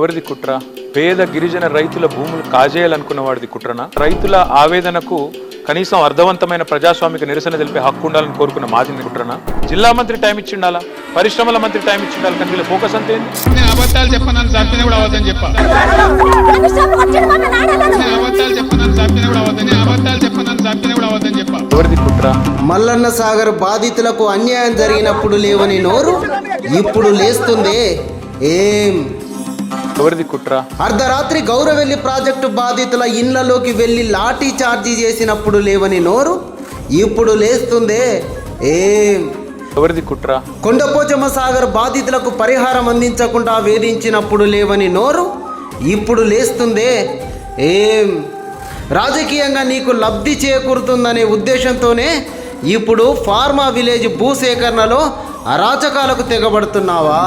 ఎవరిది కుట్ర? పేద గిరిజన రైతుల భూములు కాజేయాలనుకున్న వాడిది కుట్రనా? రైతుల ఆవేదనకు కనీసం అర్థవంతమైన ప్రజాస్వామిక నిరసన తెలిపే హక్కు ఉండాలని కోరుకున్న మాదిని కుట్రనా? జిల్లా మంత్రి టైం ఇచ్చిండాలా, పరిశ్రమల మంత్రి టైం ఇచ్చిండాలి, కానీ వీళ్ళ ఫోకస్ అంతే. నేను అబద్ధాలు చెప్పనని చంపిన కూడా అవద్దని చెప్పా. అబద్ధాలు చెప్పనని చంపిన కూడా అవద్దని, అబద్ధాలు చెప్పనని చంపిన కూడా అవద్దని చెప్పా. ఎవరిది కుట్ర? మల్లన్న సాగర్ బాధితులకు అన్యాయం జరిగినప్పుడు లేవని నోరు ఇప్పుడు లేస్తుంది. ఏం ఎవరిది కుట్ర? అర్ధరాత్రి గౌరవెల్లి ప్రాజెక్టు బాధితుల ఇళ్లలోకి వెళ్లి లాఠీ చార్జీ చేసినప్పుడు లేవని నోరు ఇప్పుడు లేస్తుందే. ఏం ఎవరిది కుట్ర? కొండపోచమ్మ సాగర్ బాధితులకు పరిహారం అందించకుండా వేధించినప్పుడు లేవని నోరు ఇప్పుడు లేస్తుందే. ఏం రాజకీయంగా నీకు లబ్ధి చేకూరుతుందనే ఉద్దేశంతోనే ఇప్పుడు ఫార్మా విలేజ్ భూసేకరణలో అరాచకాలకు తెగబడుతున్నావా?